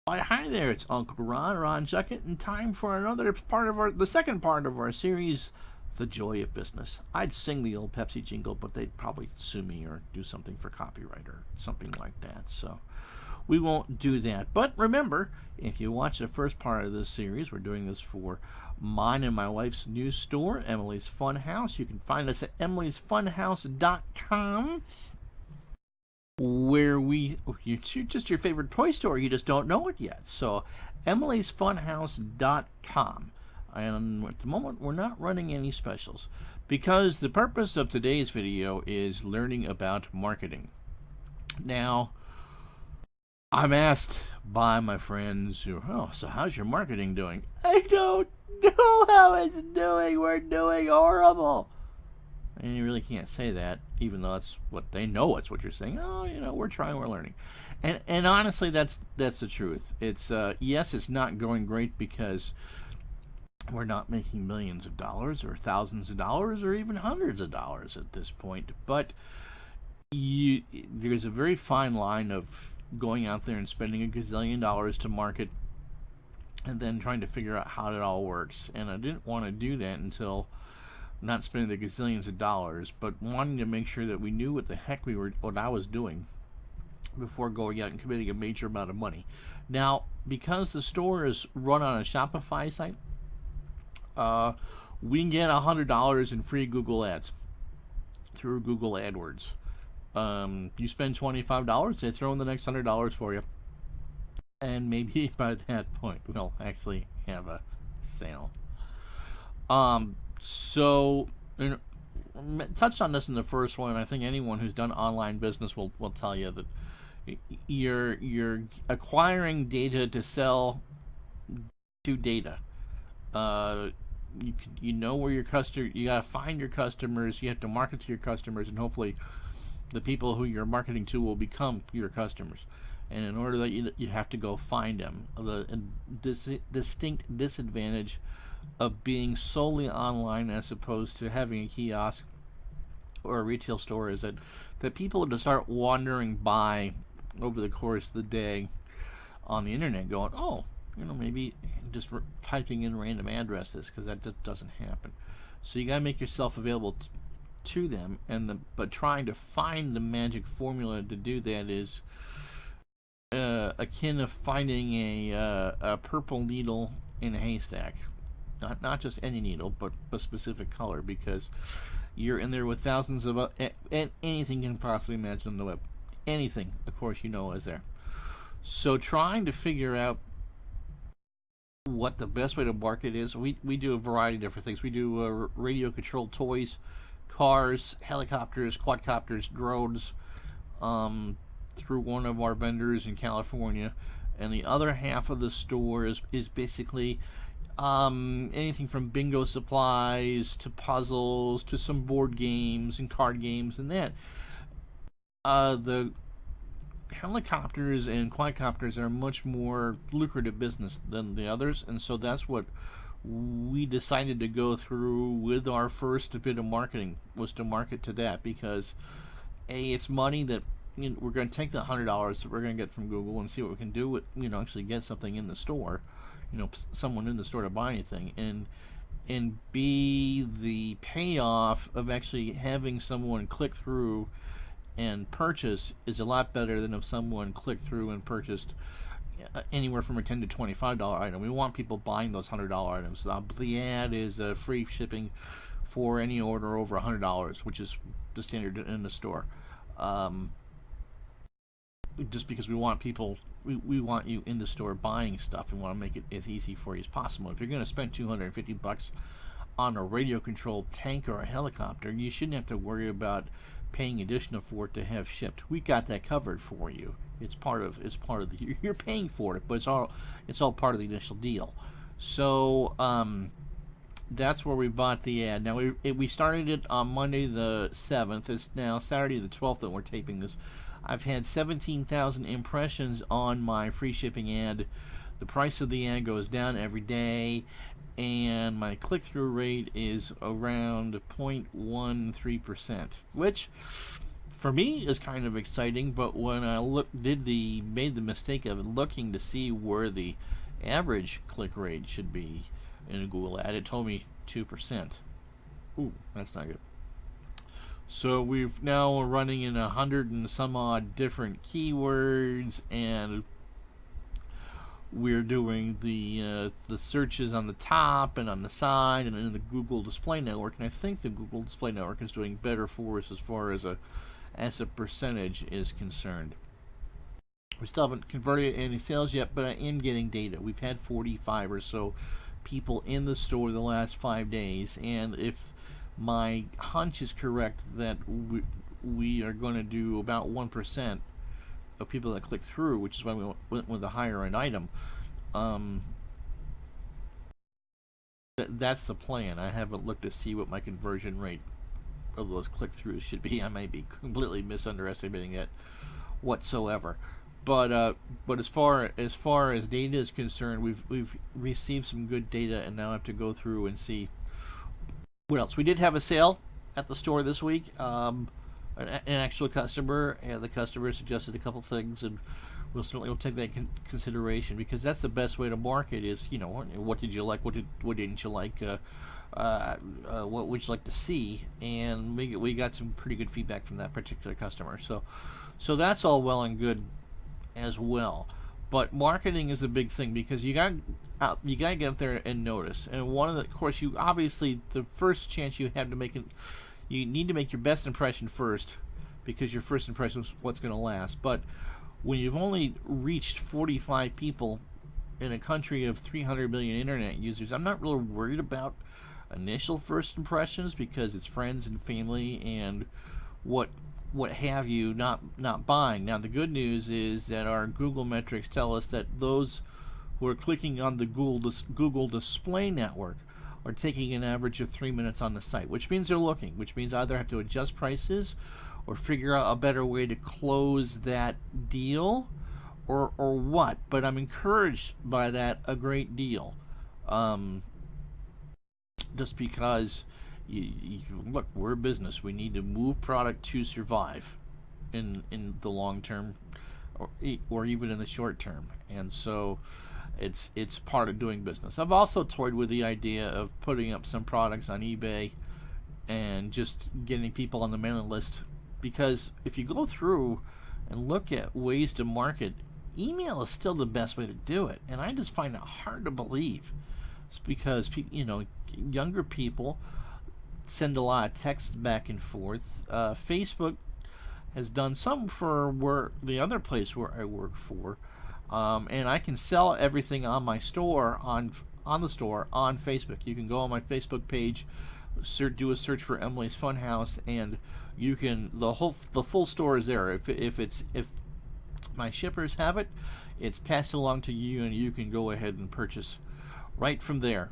Why, hi there, it's Uncle Ron Juckett, and time for another part of the second part of our series, The Joy of Business. I'd sing the old Pepsi jingle, but they'd probably sue me or do something for copyright or something like that, so we won't do that. But remember, if you watch the first part of this series, we're doing this for mine and my wife's new store, Emily's Fun House. You can find us at emily'sfunhouse.com, where you're just your favorite toy store, you just don't know it yet. So emily'sfunhouse.com. And at the moment we're not running any specials because the purpose of today's video is learning about marketing. Now, I'm asked by my friends, so how's your marketing doing? I don't know how it's doing. We're doing horrible. And you really can't say that, even though that's what they know. It's what you're saying. Oh, we're trying, we're learning, and honestly, that's the truth. It's yes, it's not going great because we're not making millions of dollars or thousands of dollars or even hundreds of dollars at this point. But there's a very fine line of going out there and spending a gazillion dollars to market, and then trying to figure out how it all works. And I didn't want to do that until. Not spending the gazillions of dollars, but wanting to make sure that we knew what the heck what I was doing before going out and committing a major amount of money. Now, because the store is run on a Shopify site, we can get $100 in free Google ads through Google AdWords. You spend $25, they throw in the next $100 for you, and maybe by that point we'll actually have a sale. So, touched on this in the first one. I think anyone who's done online business will tell you that you're acquiring data to sell to data. You know where your you gotta find your customers. You have to market to your customers, and hopefully, the people who you're marketing to will become your customers. And in order that you have to go find them. The distinct disadvantage of being solely online as opposed to having a kiosk or a retail store is that people just start wandering by over the course of the day on the internet going, maybe just typing in random addresses, because that just doesn't happen. So you got to make yourself available to them, but trying to find the magic formula to do that is akin to finding a purple needle in a haystack. Not just any needle, but a specific color, because you're in there with thousands of anything you can possibly imagine on the web. Anything, of course, is there. So trying to figure out what the best way to market is, we do a variety of different things. We do radio-controlled toys, cars, helicopters, quadcopters, drones, through one of our vendors in California. And the other half of the store is basically anything from bingo supplies to puzzles to some board games and card games and that. The helicopters and quadcopters are a much more lucrative business than the others, and so that's what we decided to go through with our first bit of marketing, was to market to that, because it's money that we're going to take the $100 that we're going to get from Google and see what we can do with, actually get something in the store, someone in the store to buy anything, and be the payoff of actually having someone click through and purchase is a lot better than if someone clicked through and purchased anywhere from a $10 to $25 item. We want people buying those $100 items. The ad is free shipping for any order over $100, which is the standard in the store. Just because we want people, we want you in the store buying stuff, and want to make it as easy for you as possible. If you're going to spend $250 on a radio-controlled tank or a helicopter, you shouldn't have to worry about paying additional for it to have shipped. We got that covered for you. It's part of the, you're paying for it, but it's all part of the initial deal. So that's where we bought the ad. Now we started it on Monday the 7th. It's now Saturday the 12th that we're taping this. I've had 17,000 impressions on my free shipping ad. The price of the ad goes down every day, and my click-through rate is around 0.13%, which for me is kind of exciting, but when I made the mistake of looking to see where the average click rate should be in a Google ad, it told me 2%. Ooh, that's not good. So we've now running in 100 and some odd different keywords, and we're doing the searches on the top and on the side and in the Google Display Network, and I think the Google Display Network is doing better for us as far as a percentage is concerned. We still haven't converted any sales yet, but I am getting data. We've had 45 or so people in the store the last 5 days, and if my hunch is correct that we are going to do about 1% of people that click through, which is why we went with a higher end item. That's the plan. I haven't looked to see what my conversion rate of those click-throughs should be. I may be completely misunderestimating it whatsoever. But as far as data is concerned, we've received some good data, and now I have to go through and see what else. We did have a sale at the store this week. An actual customer, and the customer suggested a couple things, and we'll take that in consideration, because that's the best way to market. Is, you know, what did you like, what didn't you like, what would you like to see, and we got some pretty good feedback from that particular customer. So that's all well and good as well. But marketing is a big thing, because you gotta get up there and notice. And of course, you obviously, the first chance you have to make it, you need to make your best impression first, because your first impression is what's going to last. But when you've only reached 45 people in a country of 300 million internet users, I'm not really worried about initial first impressions, because it's friends and family and what have you not buying. Now, the good news is that our Google metrics tell us that those who are clicking on the Google Display Network are taking an average of 3 minutes on the site, which means they're looking, which means either have to adjust prices or figure out a better way to close that deal, or what. But I'm encouraged by that a great deal, just because look, we're a business. We need to move product to survive in the long term, or even in the short term, and so it's part of doing business. I've also toyed with the idea of putting up some products on eBay and just getting people on the mailing list, because if you go through and look at ways to market, email is still the best way to do it, and I just find it hard to believe. It's because younger people send a lot of text back and forth. Facebook has done some for the other place where I work for, and I can sell everything on my store on the store on Facebook. You can go on my Facebook page, do a search for Emily's Funhouse, and you can the full store is there. If my shippers have it, it's passed along to you, and you can go ahead and purchase right from there.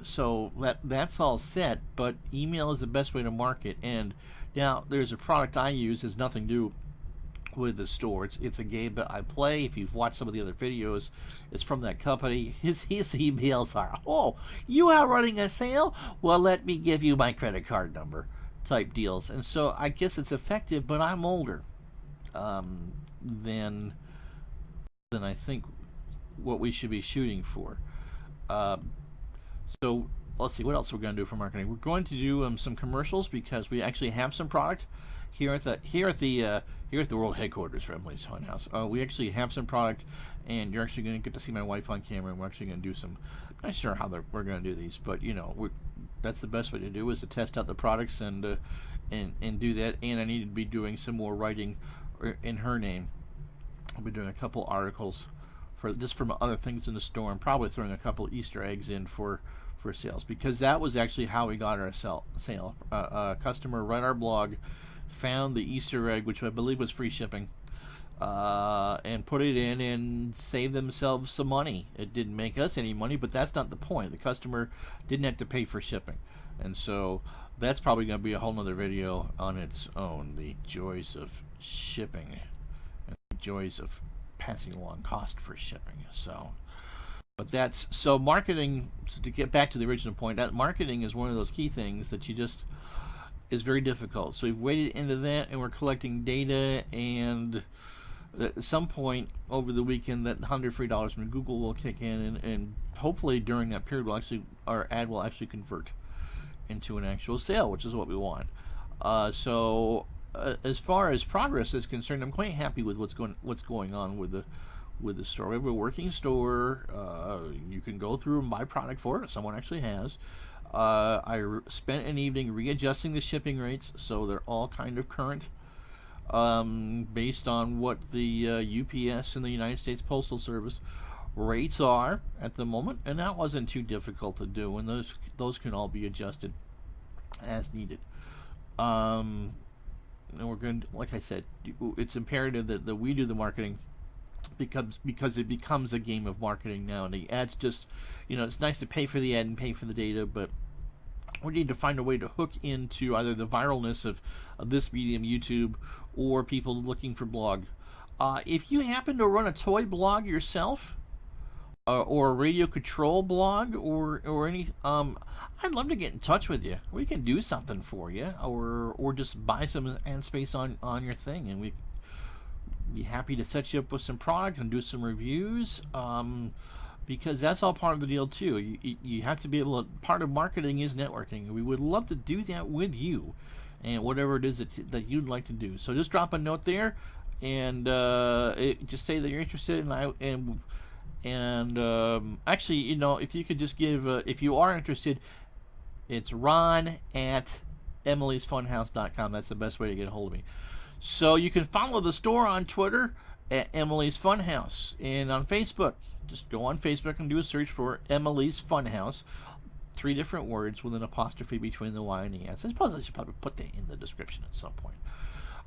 So that's all set, but email is the best way to market. And now there's a product I use, has nothing to do with the store. It's a game that I play. If you've watched some of the other videos, it's from that company. His emails are, "Oh, you are running a sale? Well, let me give you my credit card number," type deals. And so I guess it's effective, but I'm older than I think what we should be shooting for. So let's see what else we're going to do for marketing. We're going to do some commercials, because we actually have some product here at the world headquarters for Emily's Funhouse. We actually have some product, and you're actually going to get to see my wife on camera. And we're actually going to do some. I'm not sure how we're going to do these, but that's the best way to do, is to test out the products and do that. And I need to be doing some more writing in her name. I'll be doing a couple articles from other things in the store, and probably throwing a couple Easter eggs in for sales, because that was actually how we got our sale. A customer read our blog, found the Easter egg, which I believe was free shipping, and put it in and saved themselves some money. It didn't make us any money, but that's not the point. The customer didn't have to pay for shipping, and so that's probably going to be a whole nother video on its own, the joys of shipping and the joys of passing along cost for shipping. So marketing, to get back to the original point, that marketing is one of those key things that is very difficult. So we've waded into that, and we're collecting data, and at some point over the weekend that $100 free from Google will kick in, and hopefully during that period our ad will actually convert into an actual sale, which is what we want. As far as progress is concerned, I'm quite happy with what's going on with the store. We have a working store. You can go through and buy product for it. Someone actually has. I spent an evening readjusting the shipping rates, so they're all kind of current, based on what the UPS and the United States Postal Service rates are at the moment, and that wasn't too difficult to do, and those can all be adjusted as needed. And we're going to, like I said, it's imperative that we do the marketing, because it becomes a game of marketing now, and the ads just, it's nice to pay for the ad and pay for the data, but we need to find a way to hook into either the viralness of this medium, YouTube, or people looking for blog. If you happen to run a toy blog yourself, or a radio control blog, or any, I'd love to get in touch with you. We can do something for you, or just buy some ad space on your thing, and we be happy to set you up with some product and do some reviews, because that's all part of the deal too. You have to be able to, part of marketing is networking. We would love to do that with you, and whatever it is that you'd like to do. So just drop a note there, and just say that you're interested, and actually, if you could just give, if you are interested, it's ron@emilysfunhouse.com. That's the best way to get a hold of me. So you can follow the store on Twitter at Emily's Funhouse, and on Facebook, just go on Facebook and do a search for Emily's Funhouse. 3 different words with an apostrophe between the Y and the S. I suppose I should probably put that in the description at some point.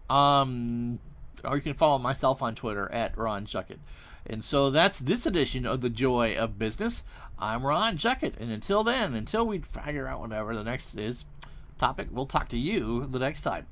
Or you can follow myself on Twitter at Ron Juckett. And so that's this edition of The Joy of Business. I'm Ron Juckett, and until we figure out whatever the next topic, we'll talk to you the next time.